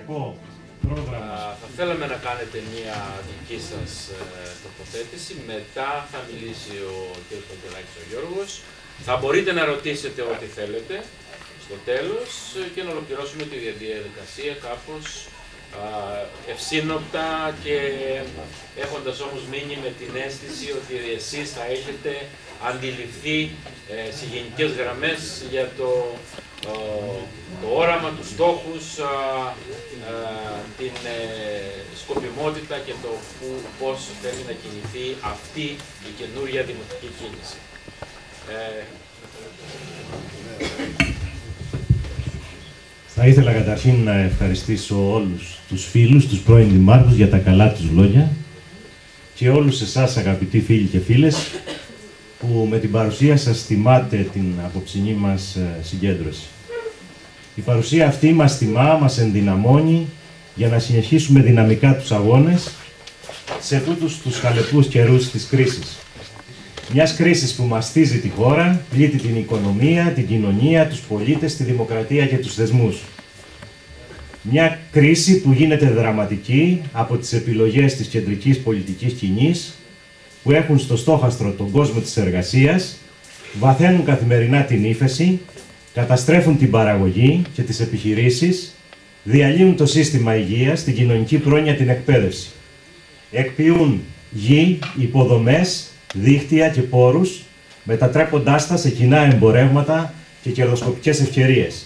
περιφερειακό πρόγραμμα. Θα θέλαμε να κάνετε μια δική σας τοποθέτηση. Μετά θα μιλήσει ο κ. Κοντελάκης, ο Γιώργος. Θα μπορείτε να ρωτήσετε ό,τι θέλετε στο τέλος και να ολοκληρώσουμε τη διαδικασία κάπως ευσύνοπτα και έχοντας όμως μείνει με την αίσθηση ότι εσείς θα έχετε αντιληφθεί σε γενικές γραμμές για το όραμα, τους στόχους, την σκοπιμότητα και το πώς θέλει να κινηθεί αυτή η καινούρια δημοτική κίνηση. Θα ήθελα καταρχήν να ευχαριστήσω όλους τους φίλους, τους πρώην δημάρχους για τα καλά τους λόγια και όλους εσάς αγαπητοί φίλοι και φίλες που με την παρουσία σας τιμάτε την απόψινή μας συγκέντρωση. Η παρουσία αυτή μας τιμά, μας ενδυναμώνει για να συνεχίσουμε δυναμικά τους αγώνες σε τούτους τους χαλεπούς καιρούς της κρίσης. Μιας κρίσης που μαστίζει τη χώρα, πλήττει την οικονομία, την κοινωνία, τους πολίτες, τη δημοκρατία και τους θεσμούς. Μια κρίση που γίνεται δραματική από τις επιλογές της κεντρικής πολιτικής κοινής που έχουν στο στόχαστρο τον κόσμο της εργασίας, βαθαίνουν καθημερινά την ύφεση, καταστρέφουν την παραγωγή και τις επιχειρήσεις, διαλύουν το σύστημα υγείας, την κοινωνική πρόνοια, την εκπαίδευση. Εκποιούν γη, υποδομές, δίκτυα και πόρους, μετατρέποντάς τα σε κοινά εμπορεύματα και κερδοσκοπικές ευκαιρίες.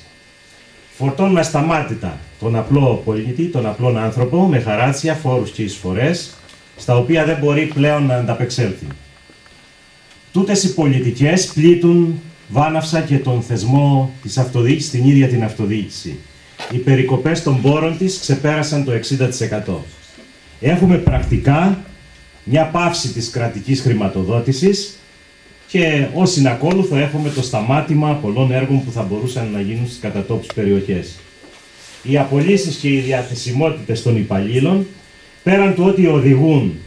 Φορτώνουν ασταμάτητα τον απλό πολίτη, τον απλό άνθρωπο, με χαράτσια, φόρους και εισφορές, στα οποία δεν μπορεί πλέον να ανταπεξέλθει. Τούτες οι πολιτικές πλήττουν βάναυσα και τον θεσμό της αυτοδιοίκησης, την ίδια την αυτοδιοίκηση. Οι περικοπές των πόρων της ξεπέρασαν το 60%. Έχουμε πρακτικά μια πάυση της κρατικής χρηματοδότησης και ως συνακόλουθο έχουμε το σταμάτημα πολλών έργων που θα μπορούσαν να γίνουν στις κατατόπους περιοχές. Οι απολύσεις και οι διαθεσιμότητες των υπαλλήλων, πέραν του ότι οδηγούν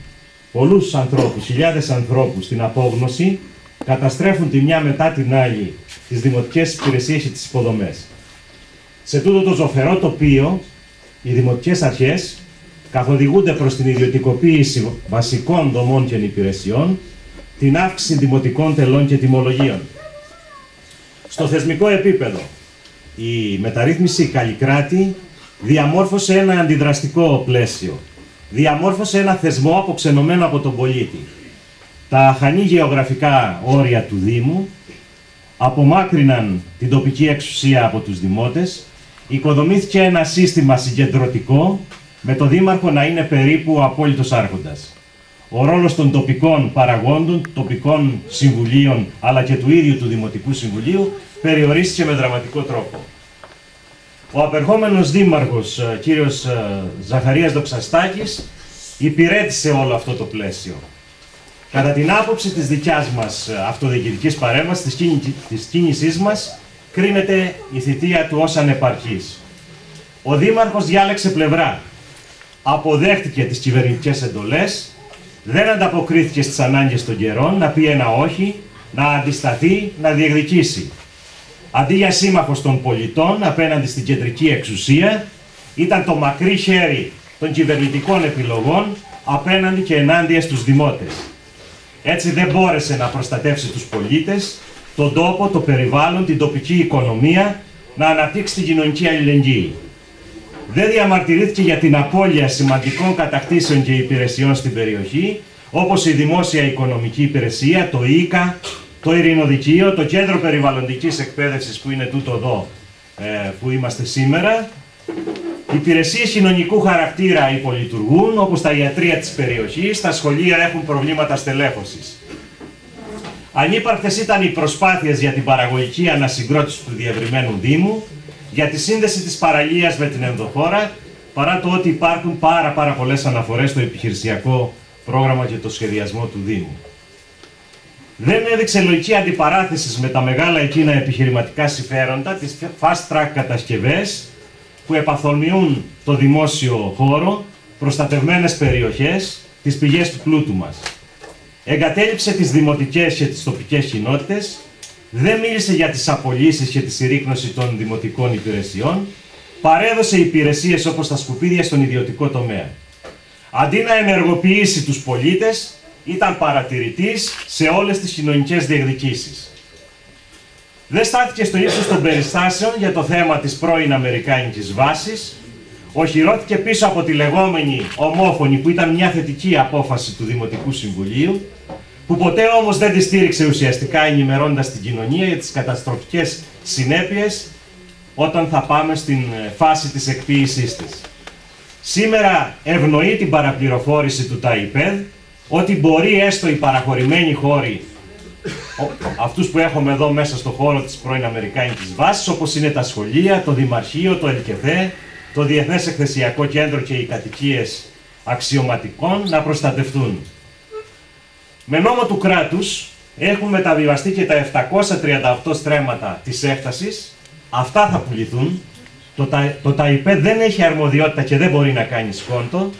πολλούς ανθρώπους, χιλιάδες ανθρώπους στην απόγνωση, καταστρέφουν τη μια μετά την άλλη τις δημοτικές υπηρεσίες και τις υποδομές. Σε τούτο το ζωφερό τοπίο, οι δημοτικές αρχές καθοδηγούνται προς την ιδιωτικοποίηση βασικών δομών και υπηρεσιών, την αύξηση δημοτικών τελών και τιμολογίων. Στο θεσμικό επίπεδο, η μεταρρύθμιση Καλλικράτη διαμόρφωσε ένα αντιδραστικό πλαίσιο. Διαμόρφωσε ένα θεσμό αποξενωμένο από τον πολίτη. Τα αχανή γεωγραφικά όρια του Δήμου απομάκρυναν την τοπική εξουσία από τους δημότες, οικοδομήθηκε ένα σύστημα συγκεντρωτικό, με το δήμαρχο να είναι περίπου ο απόλυτος άρχοντας. Ο ρόλος των τοπικών παραγόντων, τοπικών συμβουλίων, αλλά και του ίδιου του Δημοτικού Συμβουλίου, περιορίστηκε με δραματικό τρόπο. Ο απερχόμενος δήμαρχος, κύριος Ζαχαρίας Δοξαστάκης, υπηρέτησε όλο αυτό το πλαίσιο. Κατά την άποψη της δικιάς μας αυτοδιοικητικής παρέμβασης, της κίνησής μας, κρίνεται η θητεία του ως ανεπαρκής. Ο δήμαρχος διάλεξε πλευρά. Αποδέχτηκε τις κυβερνητικές εντολές, δεν ανταποκρίθηκε στις ανάγκες των καιρών, να πει ένα όχι, να αντισταθεί, να διεκδικήσει. Αντί για σύμμαχος των πολιτών απέναντι στην κεντρική εξουσία, ήταν το μακρύ χέρι των κυβερνητικών επιλογών απέναντι και ενάντια στους δημότες. Έτσι δεν μπόρεσε να προστατεύσει τους πολίτες, τον τόπο, το περιβάλλον, την τοπική οικονομία, να αναπτύξει την κοινωνική αλληλεγγύη. Δεν διαμαρτυρήθηκε για την απώλεια σημαντικών κατακτήσεων και υπηρεσιών στην περιοχή, όπως η Δημόσια Οικονομική Υπηρεσία, το ΙΚΑ, το Ειρηνοδικείο, το Κέντρο Περιβαλλοντικής Εκπαίδευσης που είναι τούτο εδώ που είμαστε σήμερα. Υπηρεσίες κοινωνικού χαρακτήρα υπολειτουργούν, όπως τα ιατρεία της περιοχής, τα σχολεία έχουν προβλήματα στελέχωσης. Ανύπαρκτες ήταν οι προσπάθειες για την παραγωγική ανασυγκρότηση του διευρυμένου Δήμου, για τη σύνδεση της παραλίας με την ενδοχώρα, παρά το ότι υπάρχουν πάρα πολλές αναφορές στο επιχειρησιακό πρόγραμμα και το σχεδιασμό του Δήμου. Δεν έδειξε λογική αντιπαράθεση με τα μεγάλα εκείνα επιχειρηματικά συμφέροντα, τις fast track κατασκευές που επαθομοιούν το δημόσιο χώρο, προστατευμένες περιοχές, τις πηγές του πλούτου μας. Εγκατέλειψε τις δημοτικές και τις τοπικές κοινότητες, δεν μίλησε για τις απολύσεις και τη συρρίκνωση των δημοτικών υπηρεσιών παρέδωσε υπηρεσίες όπως τα σκουπίδια στον ιδιωτικό τομέα. Αντί να ενεργοποιήσει τους πολίτες, ήταν παρατηρητής σε όλες τις κοινωνικές διεκδικήσεις. Δεν στάθηκε στο ύψος των περιστάσεων για το θέμα της πρώην Αμερικάνικης βάσης, οχυρώθηκε πίσω από τη λεγόμενη ομόφωνη, που ήταν μια θετική απόφαση του Δημοτικού Συμβουλίου, που ποτέ όμως δεν τη στήριξε ουσιαστικά, ενημερώνοντας την κοινωνία για τις καταστροφικές συνέπειες όταν θα πάμε στην φάση της εκποίησής της. Σήμερα ευνοεί την παραπληροφόρηση του ΤΑΙΠΕΔ ότι μπορεί έστω οι παραχωρημένοι χώροι, αυτούς που έχουμε εδώ μέσα στο χώρο της πρώην Αμερικάνικης βάσης, όπως είναι τα σχολεία, το Δημαρχείο, το ΕΛΚΕΔΕ, το Διεθνές Εκθεσιακό Κέντρο και οι κατοικίες αξιωματικών, να προστατευτούν. Με νόμο του κράτους έχουν μεταβιβαστεί και τα 738 στρέμματα της έκτασης. Αυτά θα πουληθούν. Το ΤΑΙΠΕΔ δεν έχει αρμοδιότητα και δεν μπορεί να κάνει σκόντο,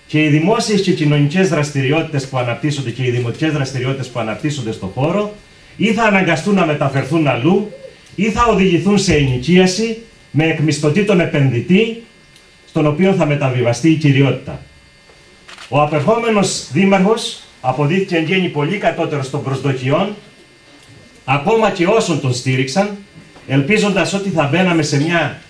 και οι δημόσιες και κοινωνικές δραστηριότητες που αναπτύσσονται και οι δημοτικές δραστηριότητες που αναπτύσσονται στο χώρο ή θα αναγκαστούν να μεταφερθούν αλλού ή θα οδηγηθούν σε ενοικίαση με εκμισθωτή τον επενδυτή, στον οποίο θα μεταβιβαστεί η κυριότητα. Ο απερχόμενος δήμαρχος αποδείχθηκε εν γέννη πολύ κατώτερος των προσδοκιών, ακόμα και όσων τον στήριξαν, ελπίζοντας ότι θα μπαίναμε σε μια...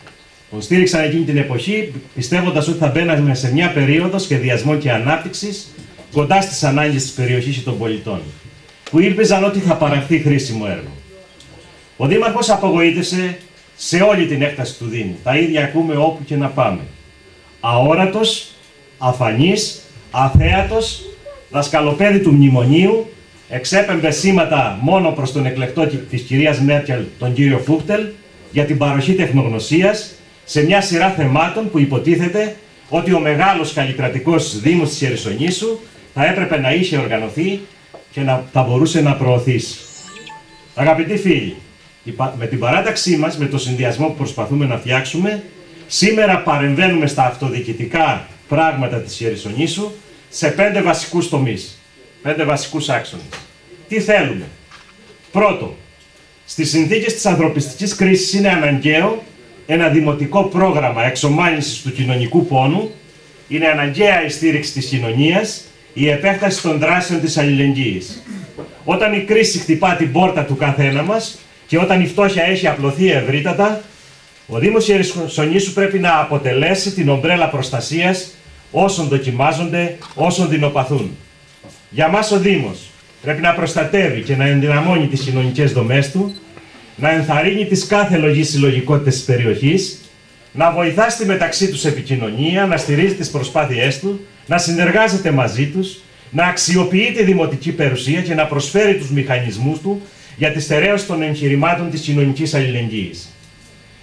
Τον στήριξαν εκείνη την εποχή, πιστεύοντας ότι θα μπαίναμε σε μια περίοδο σχεδιασμού και ανάπτυξης κοντά στις ανάγκες της περιοχής και των πολιτών, που ήλπιζαν ότι θα παραχθεί χρήσιμο έργο. Ο Δήμαρχος απογοήτευσε σε όλη την έκταση του Δήμου. Τα ίδια ακούμε όπου και να πάμε. Αόρατος, αφανής, αθέατος, δασκαλοπέδι του μνημονίου, εξέπεμπε σήματα μόνο προς τον εκλεκτό της κυρίας Μέρκελ, τον κύριο Φούχτελ, για την παροχή τεχνογνωσίας σε μια σειρά θεμάτων που υποτίθεται ότι ο μεγάλος καλλικρατικός Δήμος της Χερσονήσου θα έπρεπε να είχε οργανωθεί και θα μπορούσε να προωθήσει. Αγαπητοί φίλοι, με την παράταξή μας, με το συνδυασμό που προσπαθούμε να φτιάξουμε, σήμερα παρεμβαίνουμε στα αυτοδιοικητικά πράγματα της Χερσονήσου σε 5 βασικούς τομείς, 5 βασικούς άξονες. Τι θέλουμε? Πρώτο, στις συνθήκες της ανθρωπιστικής κρίσης είναι αναγκαίο ένα δημοτικό πρόγραμμα εξομάλυνσης του κοινωνικού πόνου, είναι αναγκαία η στήριξη της κοινωνίας, η επέκταση των δράσεων της αλληλεγγύης. Όταν η κρίση χτυπά την πόρτα του καθένα μας και όταν η φτώχεια έχει απλωθεί ευρύτατα, ο Δήμος Χερσονήσου πρέπει να αποτελέσει την ομπρέλα προστασίας όσων δοκιμάζονται, όσων δεινοπαθούν. Για μας ο Δήμος πρέπει να προστατεύει και να ενδυναμώνει τις κοινωνικές δομές του, να ενθαρρύνει τις κάθε λογής συλλογικότητες της περιοχής, να βοηθά στη μεταξύ τους επικοινωνία, να στηρίζει τις προσπάθειές του, να συνεργάζεται μαζί τους, να αξιοποιεί τη δημοτική περιουσία και να προσφέρει τους μηχανισμούς του για τη στερέωση των εγχειρημάτων της κοινωνικής αλληλεγγύης.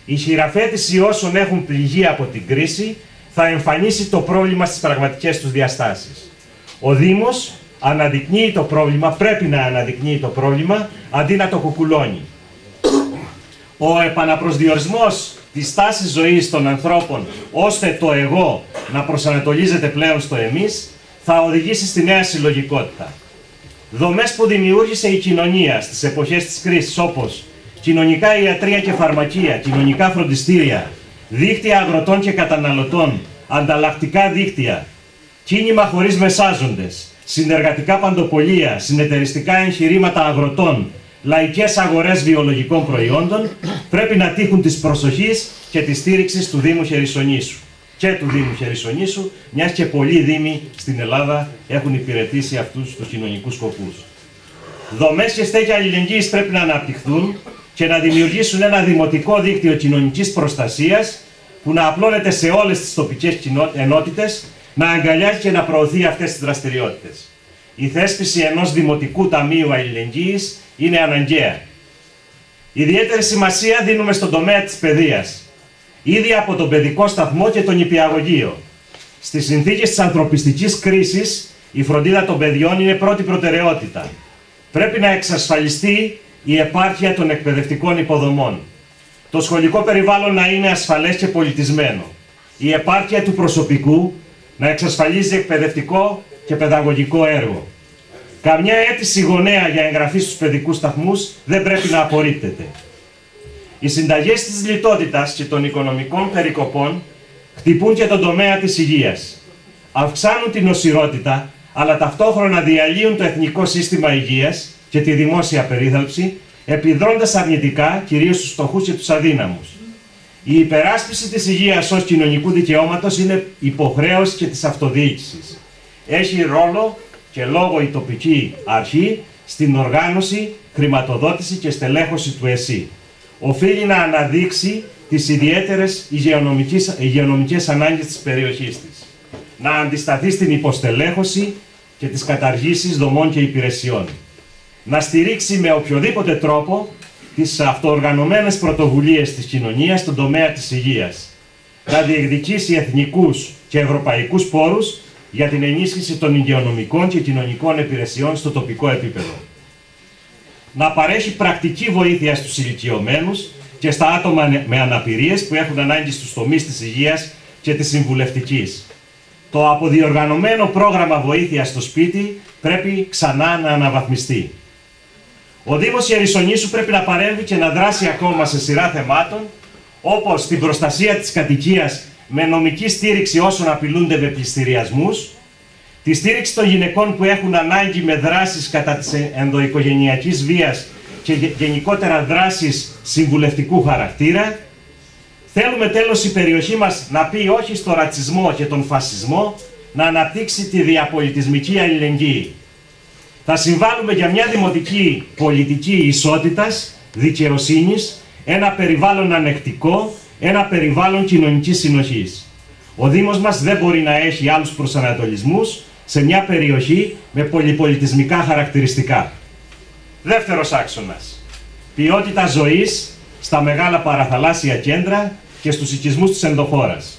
Η χειραφέτηση όσων έχουν πληγεί από την κρίση θα εμφανίσει το πρόβλημα στις πραγματικές τους διαστάσεις. Ο Δήμος αναδεικνύει το πρόβλημα, πρέπει να αναδεικνύει το πρόβλημα, αντί να το κουκουλώνει. Ο επαναπροσδιορισμός της τάσης ζωής των ανθρώπων, ώστε το εγώ να προσανατολίζεται πλέον στο εμείς, θα οδηγήσει στη νέα συλλογικότητα. Δομές που δημιούργησε η κοινωνία στις εποχές της κρίσης, όπως κοινωνικά ιατρία και φαρμακεία, κοινωνικά φροντιστήρια, δίκτυα αγροτών και καταναλωτών, ανταλλακτικά δίκτυα, κίνημα χωρίς μεσάζοντες, συνεργατικά παντοπολία, συνεταιριστικά εγχειρήματα αγροτών, λαϊκές αγορές βιολογικών προϊόντων, πρέπει να τύχουν της προσοχής και της στήριξης του Δήμου Χερσονήσου. Και του Δήμου Χερσονήσου, μιας και πολλοί δήμοι στην Ελλάδα έχουν υπηρετήσει αυτούς τους κοινωνικούς σκοπούς. Δομές και στέκια αλληλεγγύης πρέπει να αναπτυχθούν και να δημιουργήσουν ένα δημοτικό δίκτυο κοινωνικής προστασίας που να απλώνεται σε όλες τις τοπικές ενότητες, να αγκαλιάζει και να προωθεί αυτές τις δραστηριότητες. Η θέσπιση ενός Δημοτικού Ταμείου Αλληλεγγύης είναι αναγκαία. Ιδιαίτερη σημασία δίνουμε στον τομέα της παιδείας, ήδη από τον παιδικό σταθμό και τον νηπιαγωγείο. Στις συνθήκες της ανθρωπιστικής κρίσης, η φροντίδα των παιδιών είναι πρώτη προτεραιότητα. Πρέπει να εξασφαλιστεί η επάρκεια των εκπαιδευτικών υποδομών. Το σχολικό περιβάλλον να είναι ασφαλές και πολιτισμένο. Η επάρκεια του προσωπικού να εξασφαλίζει εκπαιδευτικό και παιδαγωγικό έργο. Καμιά αίτηση γονέα για εγγραφή στους παιδικούς σταθμούς δεν πρέπει να απορρίπτεται. Οι συνταγές της λιτότητας και των οικονομικών περικοπών χτυπούν και τον τομέα της υγείας. Αυξάνουν την νοσηρότητα, αλλά ταυτόχρονα διαλύουν το εθνικό σύστημα υγείας και τη δημόσια περίθαλψη, επιδρώντας αρνητικά κυρίως στους φτωχούς και τους αδύναμους. Η υπεράσπιση της υγείας ως κοινωνικού δικαιώματος είναι υποχρέωση και της αυτοδιοίκησης. Έχει ρόλο και λόγο η τοπική αρχή στην οργάνωση, χρηματοδότηση και στελέχωση του ΕΣΥ. Οφείλει να αναδείξει τις ιδιαίτερες υγειονομικές ανάγκες της περιοχής της. Να αντισταθεί στην υποστελέχωση και τις καταργήσεις δομών και υπηρεσιών. Να στηρίξει με οποιοδήποτε τρόπο τις αυτοοργανωμένες πρωτοβουλίες της κοινωνίας στον τομέα της υγείας. Να διεκδικήσει εθνικούς και ευρωπαϊκούς πόρους για την ενίσχυση των υγειονομικών και κοινωνικών υπηρεσιών στο τοπικό επίπεδο. Να παρέχει πρακτική βοήθεια στους ηλικιωμένους και στα άτομα με αναπηρίες που έχουν ανάγκη στους τομείς της υγείας και της συμβουλευτικής. Το αποδιοργανωμένο πρόγραμμα βοήθειας στο σπίτι πρέπει ξανά να αναβαθμιστεί. Ο Δήμος Ιερισσονήσου πρέπει να παρέμβει και να δράσει ακόμα σε σειρά θεμάτων, όπως την προστασία της κατοικίας με νομική στήριξη όσων απειλούνται με πληστηριασμούς, τη στήριξη των γυναικών που έχουν ανάγκη με δράσεις κατά της ενδοοικογενειακής βίας και γενικότερα δράσεις συμβουλευτικού χαρακτήρα. Θέλουμε τέλος η περιοχή μας να πει όχι στο ρατσισμό και τον φασισμό, να αναπτύξει τη διαπολιτισμική αλληλεγγύη. Θα συμβάλλουμε για μια δημοτική πολιτική ισότητας, δικαιοσύνης, ένα περιβάλλον ανεκτικό, ένα περιβάλλον κοινωνικής συνοχής. Ο Δήμος μας δεν μπορεί να έχει άλλους προσανατολισμούς σε μια περιοχή με πολυπολιτισμικά χαρακτηριστικά. Δεύτερος άξονας. Ποιότητα ζωής στα μεγάλα παραθαλάσσια κέντρα και στους οικισμούς της ενδοχώρας.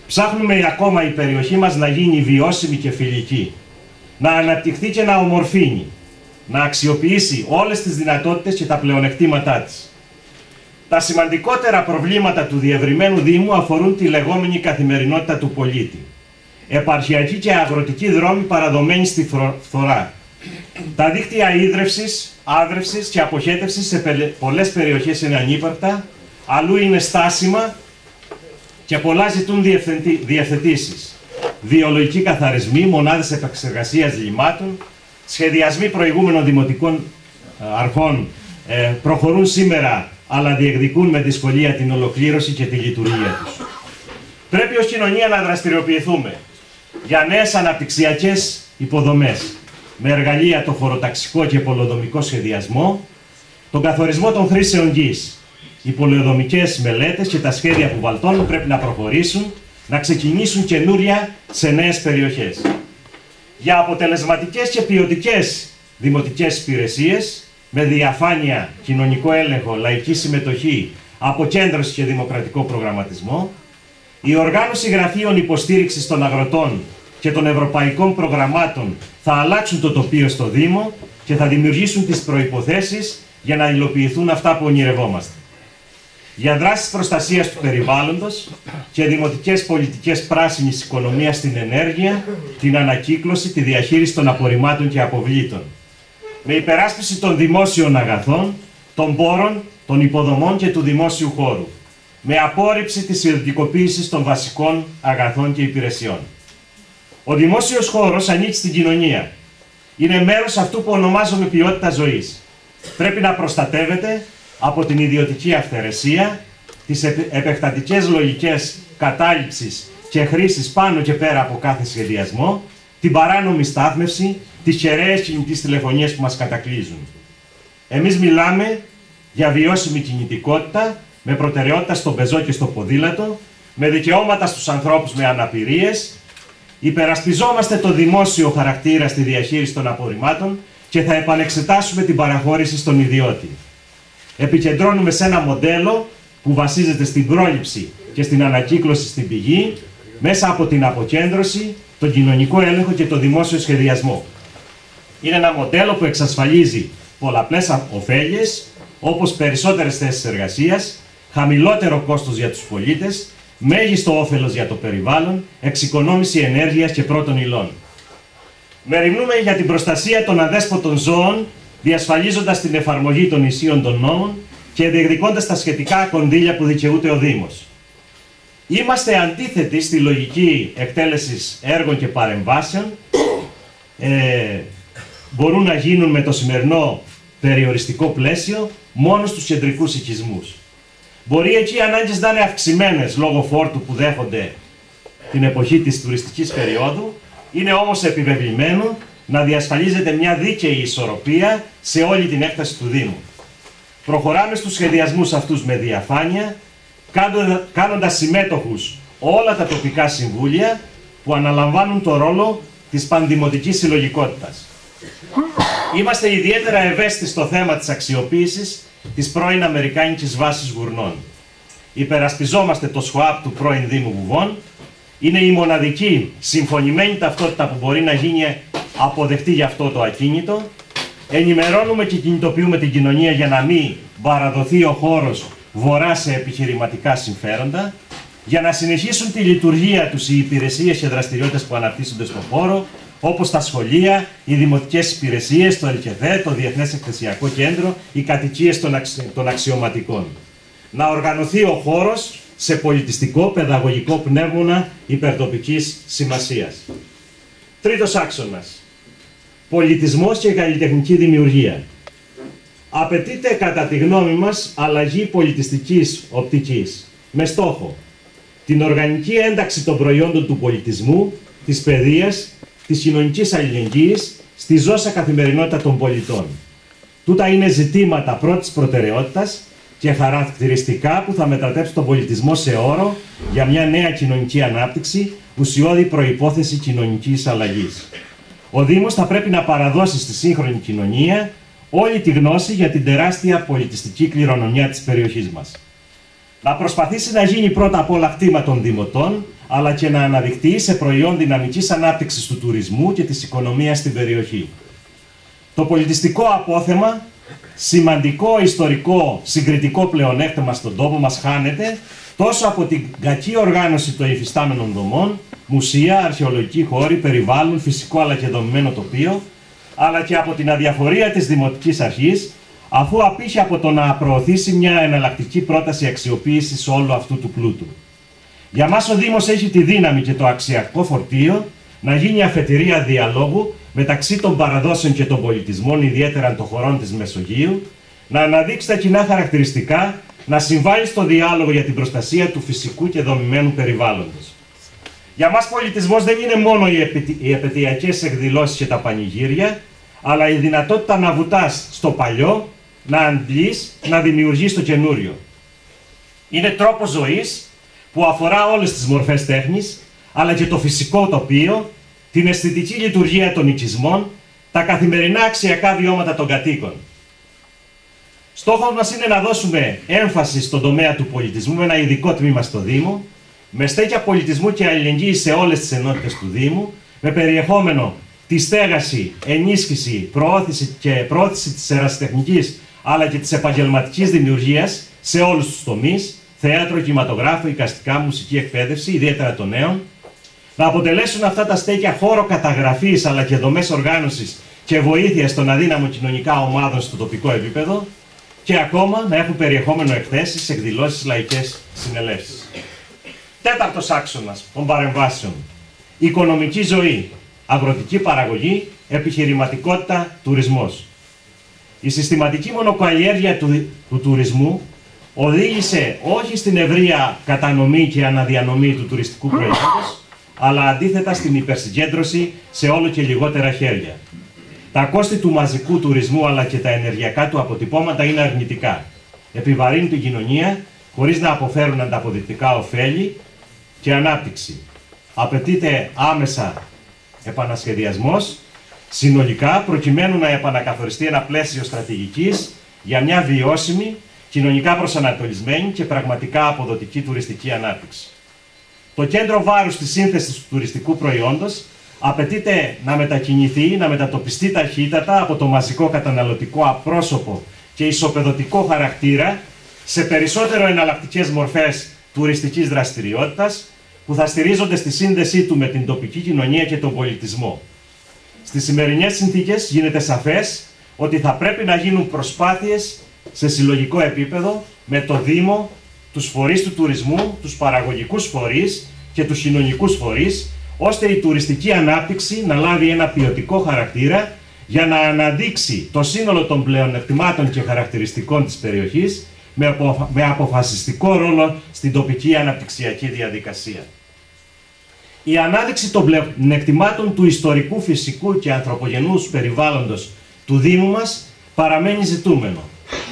Ψάχνουμε ακόμα η περιοχή μας να γίνει βιώσιμη και φιλική. Να αναπτυχθεί και να ομορφύνει. Να αξιοποιήσει όλες τις δυνατότητες και τα πλεονεκτήματά της. Τα σημαντικότερα προβλήματα του διευρυμένου Δήμου αφορούν τη λεγόμενη καθημερινότητα του πολίτη. Επαρχιακοί και αγροτικοί δρόμοι παραδομένοι στη φθορά. Τα δίκτυα ίδρευσης, άδρευσης και αποχέτευσης σε πολλές περιοχές είναι ανύπαρκτα, αλλού είναι στάσιμα και πολλά ζητούν διευθετήσεις. Βιολογικοί καθαρισμοί, μονάδες επεξεργασίας λιμάτων, σχεδιασμοί προηγούμενων δημοτικών αρχών προχωρούν σήμερα, αλλά διεκδικούν με δυσκολία την ολοκλήρωση και τη λειτουργία τους. Πρέπει ως κοινωνία να δραστηριοποιηθούμε για νέες αναπτυξιακές υποδομές, με εργαλεία το χωροταξικό και πολεοδομικό σχεδιασμό, τον καθορισμό των χρήσεων γης. Οι πολεοδομικές μελέτες και τα σχέδια που βαλτώνουν πρέπει να προχωρήσουν, να ξεκινήσουν καινούρια σε νέες περιοχές. Για αποτελεσματικές και ποιοτικές δημοτικές υπηρεσίες, με διαφάνεια, κοινωνικό έλεγχο, λαϊκή συμμετοχή, αποκέντρωση και δημοκρατικό προγραμματισμό, η οργάνωση γραφείων υποστήριξης των αγροτών και των ευρωπαϊκών προγραμμάτων θα αλλάξουν το τοπίο στο Δήμο και θα δημιουργήσουν τις προϋποθέσεις για να υλοποιηθούν αυτά που ονειρευόμαστε. Για δράσεις προστασίας του περιβάλλοντος και δημοτικές πολιτικές πράσινης οικονομίας στην ενέργεια, την ανακύκλωση, τη διαχείριση των απορριμμάτων και αποβλήτων. Με υπεράσπιση των δημόσιων αγαθών, των πόρων, των υποδομών και του δημόσιου χώρου. Με απόρριψη της ιδιωτικοποίησης των βασικών αγαθών και υπηρεσιών. Ο δημόσιος χώρος ανήκει στην κοινωνία. Είναι μέρος αυτού που ονομάζουμε ποιότητα ζωής. Πρέπει να προστατεύεται από την ιδιωτική αυθαιρεσία, τις επεκτατικές λογικές κατάληψης και χρήσης πάνω και πέρα από κάθε σχεδιασμό, την παράνομη στάθμευση, τις κεραίες κινητής τηλεφωνίας που μας κατακλείζουν. Εμείς μιλάμε για βιώσιμη κινητικότητα, με προτεραιότητα στο πεζό και στο ποδήλατο, με δικαιώματα στους ανθρώπους με αναπηρίες, υπερασπιζόμαστε το δημόσιο χαρακτήρα στη διαχείριση των απορριμμάτων και θα επανεξετάσουμε την παραχώρηση στον ιδιώτη. Επικεντρώνουμε σε ένα μοντέλο που βασίζεται στην πρόληψη και στην ανακύκλωση στην πηγή, μέσα από την αποκέντρωση, τον κοινωνικό έλεγχο και το δημόσιο σχεδιασμό. Είναι ένα μοντέλο που εξασφαλίζει πολλαπλές ωφέλειες, όπως περισσότερες θέσεις εργασίας, χαμηλότερο κόστος για τους πολίτες, μέγιστο όφελος για το περιβάλλον, εξοικονόμηση ενέργειας και πρώτων υλών. Μεριμνούμε για την προστασία των αδέσποτων ζώων, διασφαλίζοντας την εφαρμογή των ισχύων των νόμων και διεκδικώντας τα σχετικά κονδύλια που δικαιούται ο Δήμος. Είμαστε αντίθετοι στη λογική εκτέλεσης έργων και παρεμβάσεων. Μπορούν να γίνουν με το σημερινό περιοριστικό πλαίσιο μόνο στους κεντρικούς οικισμούς. Μπορεί εκεί οι ανάγκες να είναι αυξημένες λόγω φόρτου που δέχονται την εποχή της τουριστικής περίοδου, είναι όμως επιβεβλημένο να διασφαλίζεται μια δίκαιη ισορροπία σε όλη την έκταση του Δήμου. Προχωράμε στους σχεδιασμούς αυτούς με διαφάνεια, κάνοντας συμμέτοχους όλα τα τοπικά συμβούλια που αναλαμβάνουν το ρόλο της πανδημοτικής συλλογικότητας. Είμαστε ιδιαίτερα ευαίσθητοι στο θέμα της αξιοποίησης της πρώην Αμερικάνικης βάσης Γουρνών. Υπερασπιζόμαστε το ΣΧΟΑΠ του πρώην Δήμου Βουβών. Είναι η μοναδική συμφωνημένη ταυτότητα που μπορεί να γίνει αποδεκτή για αυτό το ακίνητο. Ενημερώνουμε και κινητοποιούμε την κοινωνία για να μην παραδοθεί ο χώρος βορρά σε επιχειρηματικά συμφέροντα, για να συνεχίσουν τη λειτουργία τους οι υπηρεσίες και δραστηριότητες που αναπτύσσονται στον χώρο, όπως τα σχολεία, οι δημοτικές υπηρεσίες, το ΕΛΚΕΔΕ, το Διεθνές Εκθεσιακό Κέντρο, οι κατοικίες των αξιωματικών. Να οργανωθεί ο χώρος σε πολιτιστικό, παιδαγωγικό πνεύμονα υπερτοπικής σημασίας. Τρίτος άξονας. Πολιτισμός και καλλιτεχνική δημιουργία. Απαιτείται κατά τη γνώμη μας αλλαγή πολιτιστικής οπτικής, με στόχο την οργανική ένταξη των προϊόντων του πολιτισμού, της παιδείας, της κοινωνικής αλληλεγγύης στη ζώσα καθημερινότητα των πολιτών. Τούτα είναι ζητήματα πρώτης προτεραιότητας και χαρακτηριστικά που θα μετατρέψουν τον πολιτισμό σε όρο για μια νέα κοινωνική ανάπτυξη, ουσιώδη προϋπόθεση κοινωνικής αλλαγής. Ο Δήμος θα πρέπει να παραδώσει στη σύγχρονη κοινωνία όλη τη γνώση για την τεράστια πολιτιστική κληρονομιά της περιοχής μας. Να προσπαθήσει να γίνει πρώτα απ' όλα κτήμα των δημοτών, αλλά και να αναδειχθεί σε προϊόν δυναμικής ανάπτυξης του τουρισμού και της οικονομίας στην περιοχή. Το πολιτιστικό απόθεμα, σημαντικό ιστορικό συγκριτικό πλεονέκτημα στον τόπο μας, χάνεται τόσο από την κακή οργάνωση των υφιστάμενων δομών, μουσεία, αρχαιολογικοί χώροι, περιβάλλον, φυσικό αλλά και δομημένο τοπίο, αλλά και από την αδιαφορία της Δημοτικής Αρχής, αφού απήχε από το να προωθήσει μια εναλλακτική πρόταση αξιοποίησης όλου αυτού του πλούτου. Για μας ο Δήμος έχει τη δύναμη και το αξιακό φορτίο να γίνει αφετηρία διαλόγου μεταξύ των παραδόσεων και των πολιτισμών, ιδιαίτερα των χωρών της Μεσογείου, να αναδείξει τα κοινά χαρακτηριστικά, να συμβάλλει στο διάλογο για την προστασία του φυσικού και δομημένου περιβάλλοντος. Για μας πολιτισμός δεν είναι μόνο οι επαιτειακές εκδηλώσεις και τα πανηγύρια, αλλά η δυνατότητα να βουτάς στο παλιό, να αντλείς, να δημιουργείς το καινούριο. Είναι τρόπος ζωής που αφορά όλες τις μορφές τέχνης, αλλά και το φυσικό τοπίο, την αισθητική λειτουργία των οικισμών, τα καθημερινά αξιακά βιώματα των κατοίκων. Στόχος μας είναι να δώσουμε έμφαση στον τομέα του πολιτισμού με ένα ειδικό τμήμα στο Δήμο, με στέκια πολιτισμού και αλληλεγγύη σε όλες τις ενότητες του Δήμου, με περιεχόμενο τη στέγαση, ενίσχυση, προώθηση της ερασιτεχνικής αλλά και της επαγγελματικής δημιουργίας σε όλους τους τομείς, θέατρο, κινηματογράφο, εικαστικά, μουσική εκπαίδευση, ιδιαίτερα των νέων, να αποτελέσουν αυτά τα στέκια χώρο καταγραφής αλλά και δομές οργάνωσης και βοήθειας των αδύναμων κοινωνικά ομάδων στο τοπικό επίπεδο και ακόμα να έχουν περιεχόμενο εκθέσεις, εκδηλώσεις, λαϊκές συνελεύσεις. Τέταρτος άξονας των παρεμβάσεων. Οικονομική ζωή, αγροτική παραγωγή, επιχειρηματικότητα, τουρισμός. Η συστηματική μονοκαλλιέργεια του τουρισμού οδήγησε όχι στην ευρεία κατανομή και αναδιανομή του τουριστικού προϊόντος, αλλά αντίθετα στην υπερσυγκέντρωση σε όλο και λιγότερα χέρια. Τα κόστη του μαζικού τουρισμού αλλά και τα ενεργειακά του αποτυπώματα είναι αρνητικά. Επιβαρύνουν την κοινωνία χωρίς να αποφέρουν ανταποδεικτικά ωφέλη και ανάπτυξη. Απαιτείται άμεσα επανασχεδιασμός, συνολικά, προκειμένου να επανακαθοριστεί ένα πλαίσιο στρατηγικής για μια βιώσιμη, κοινωνικά προσανατολισμένη και πραγματικά αποδοτική τουριστική ανάπτυξη. Το κέντρο βάρους της σύνθεσης του τουριστικού προϊόντος απαιτείται να μετακινηθεί, να μετατοπιστεί ταχύτατα από το μαζικό καταναλωτικό απρόσωπο και ισοπεδωτικό χαρακτήρα σε περισσότερο εναλλακτικές μορφές τουριστικής δραστηριότητας που θα στηρίζονται στη σύνδεσή του με την τοπική κοινωνία και τον πολιτισμό. Στις σημερινές συνθήκες γίνεται σαφές ότι θα πρέπει να γίνουν προσπάθειες σε συλλογικό επίπεδο με το Δήμο, τους φορείς του τουρισμού, τους παραγωγικούς φορείς και τους κοινωνικούς φορείς, ώστε η τουριστική ανάπτυξη να λάβει ένα ποιοτικό χαρακτήρα για να αναδείξει το σύνολο των πλεονεκτημάτων και χαρακτηριστικών της περιοχής με αποφασιστικό ρόλο στην τοπική αναπτυξιακή διαδικασία. Η ανάδειξη των πλεονεκτημάτων του ιστορικού, φυσικού και ανθρωπογενούς περιβάλλοντος του Δήμου μας παραμένει ζητούμενο.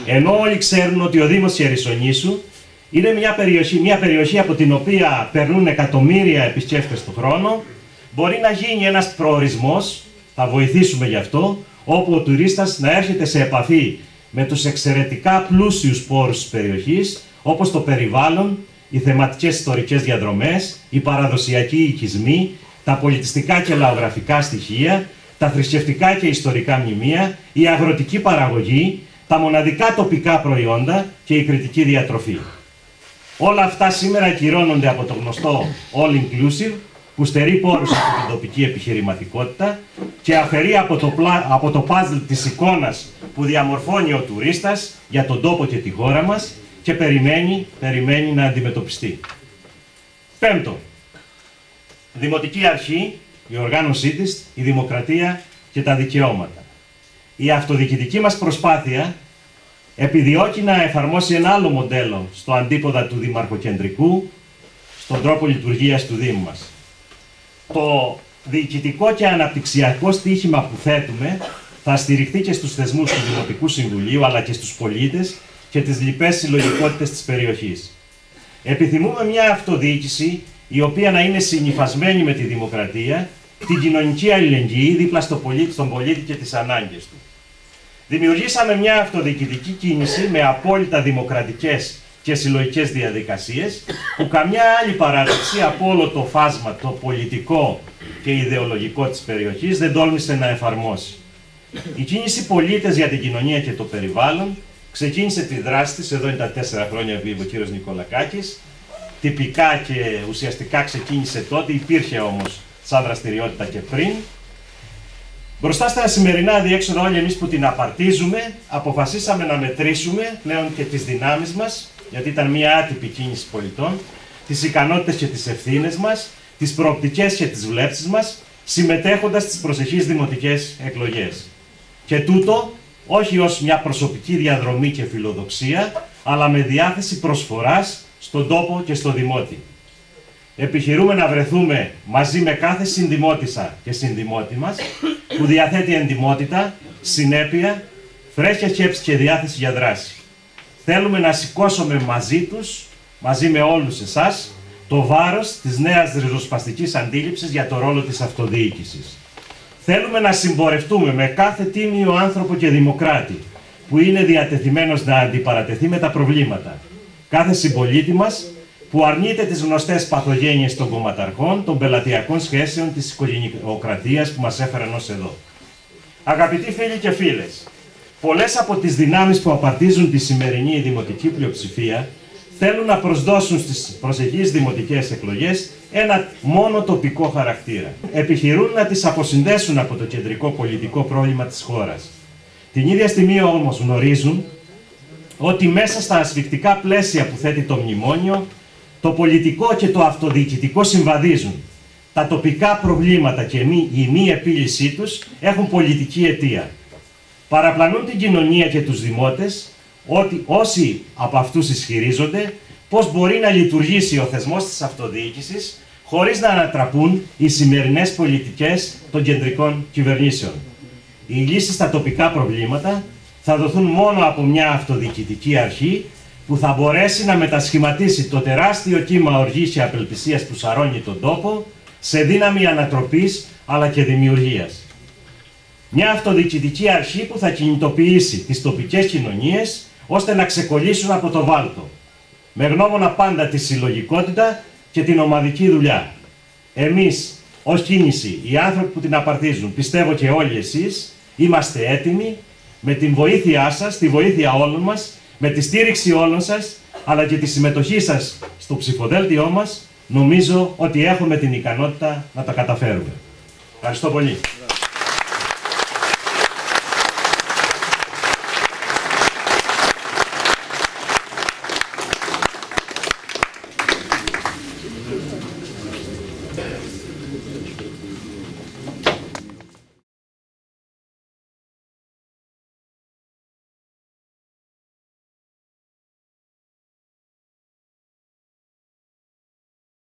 Ενώ όλοι ξέρουν ότι ο Δήμος Χερσονήσου είναι μια περιοχή από την οποία περνούν εκατομμύρια επισκέπτες το χρόνο, μπορεί να γίνει ένας προορισμός, θα βοηθήσουμε γι' αυτό, όπου ο τουρίστας να έρχεται σε επαφή με τους εξαιρετικά πλούσιους πόρους της περιοχής, όπως το περιβάλλον, οι θεματικές ιστορικές διαδρομές, οι παραδοσιακοί οικισμοί, τα πολιτιστικά και λαογραφικά στοιχεία, τα θρησκευτικά και ιστορικά μνημεία, η αγροτική παραγωγή, τα μοναδικά τοπικά προϊόντα και η κριτική διατροφή. Όλα αυτά σήμερα ακυρώνονται από το γνωστό all inclusive, που στερεί πόρους από την τοπική επιχειρηματικότητα και αφαιρεί από το puzzle της εικόνας που διαμορφώνει ο τουρίστας για τον τόπο και τη χώρα μας και περιμένει να αντιμετωπιστεί. Πέμπτο, Δημοτική Αρχή, η οργάνωσή της, η δημοκρατία και τα δικαιώματα. Η αυτοδιοικητική μας προσπάθεια επιδιώκει να εφαρμόσει ένα άλλο μοντέλο στο αντίποδα του δημαρχοκεντρικού, στον τρόπο λειτουργίας του Δήμου μας. Το διοικητικό και αναπτυξιακό στίχημα που θέτουμε θα στηριχθεί και στους θεσμούς του Δημοτικού Συμβουλίου, αλλά και στους πολίτες και τις λοιπές συλλογικότητες της περιοχής. Επιθυμούμε μια αυτοδιοίκηση η οποία να είναι συνυφασμένη με τη δημοκρατία, την κοινωνική αλληλεγγύη δίπλα στον πολίτη και τις ανάγκες του. Δημιουργήσαμε μια αυτοδιοικητική κίνηση με απόλυτα δημοκρατικές και συλλογικές διαδικασίες, που καμιά άλλη παράδοση από όλο το φάσμα, το πολιτικό και ιδεολογικό της περιοχής, δεν τόλμησε να εφαρμόσει. Η κίνηση Πολίτες για την Κοινωνία και το Περιβάλλον ξεκίνησε τη δράση της, εδώ είναι τα 4 χρόνια που είπε ο κύριος Νικολακάκης, τυπικά και ουσιαστικά ξεκίνησε τότε, υπήρχε όμως σαν δραστηριότητα και πριν. Μπροστά στα σημερινά αδιέξοδα, όλοι εμείς που την απαρτίζουμε, αποφασίσαμε να μετρήσουμε πλέον και τις δυνάμεις μας, γιατί ήταν μια άτυπη κίνηση πολιτών, τις ικανότητες και τις ευθύνες μας, τις προοπτικές και τις βλέψεις μας, συμμετέχοντας στις προσεχείς δημοτικές εκλογές. Και τούτο όχι ως μια προσωπική διαδρομή και φιλοδοξία, αλλά με διάθεση προσφοράς στον τόπο και στο δημότη. Επιχειρούμε να βρεθούμε μαζί με κάθε συνδημότισσα και συνδημότη μας, που διαθέτει εντιμότητα, συνέπεια, φρέσκια σκέψη και διάθεση για δράση. Θέλουμε να σηκώσουμε μαζί τους, μαζί με όλους εσάς, το βάρος της νέας ριζοσπαστικής αντίληψης για το ρόλο της αυτοδιοίκησης. Θέλουμε να συμπορευτούμε με κάθε τίμιο άνθρωπο και δημοκράτη, που είναι διατεθειμένος να αντιπαρατεθεί με τα προβλήματα. Κάθε συμπολίτη μας, που αρνείται τις γνωστές παθογένειες των κομματαρχών, των πελατειακών σχέσεων, της οικογενειοκρατίας που μας έφεραν ως εδώ. Αγαπητοί φίλοι και φίλες, πολλές από τις δυνάμεις που απαρτίζουν τη σημερινή δημοτική πλειοψηφία θέλουν να προσδώσουν στις προσεχείς δημοτικές εκλογές ένα μόνο τοπικό χαρακτήρα. Επιχειρούν να τις αποσυνδέσουν από το κεντρικό πολιτικό πρόβλημα της χώρας. Την ίδια στιγμή όμως γνωρίζουν ότι μέσα στα ασφικτικά πλαίσια που θέτει το μνημόνιο, το πολιτικό και το αυτοδιοικητικό συμβαδίζουν. Τα τοπικά προβλήματα και η μη επίλυσή τους έχουν πολιτική αιτία. Παραπλανούν την κοινωνία και τους δημότες, ότι όσοι από αυτούς ισχυρίζονται πώς μπορεί να λειτουργήσει ο θεσμός της αυτοδιοίκησης χωρίς να ανατραπούν οι σημερινές πολιτικές των κεντρικών κυβερνήσεων. Οι λύσεις στα τοπικά προβλήματα θα δοθούν μόνο από μια αυτοδιοικητική αρχή που θα μπορέσει να μετασχηματίσει το τεράστιο κύμα οργής και απελπισίας που σαρώνει τον τόπο σε δύναμη ανατροπής αλλά και δημιουργίας. Μια αυτοδιοικητική αρχή που θα κινητοποιήσει τις τοπικές κοινωνίες ώστε να ξεκολλήσουν από το βάλτο, με γνώμονα πάντα τη συλλογικότητα και την ομαδική δουλειά. Εμείς ως κίνηση, οι άνθρωποι που την απαρτίζουν, πιστεύω και όλοι εσείς, είμαστε έτοιμοι με την βοήθειά σας, τη βοήθεια όλων μας, με τη στήριξη όλων σας, αλλά και τη συμμετοχή σας στο ψηφοδέλτιό μας, νομίζω ότι έχουμε την ικανότητα να τα καταφέρουμε. Ευχαριστώ πολύ.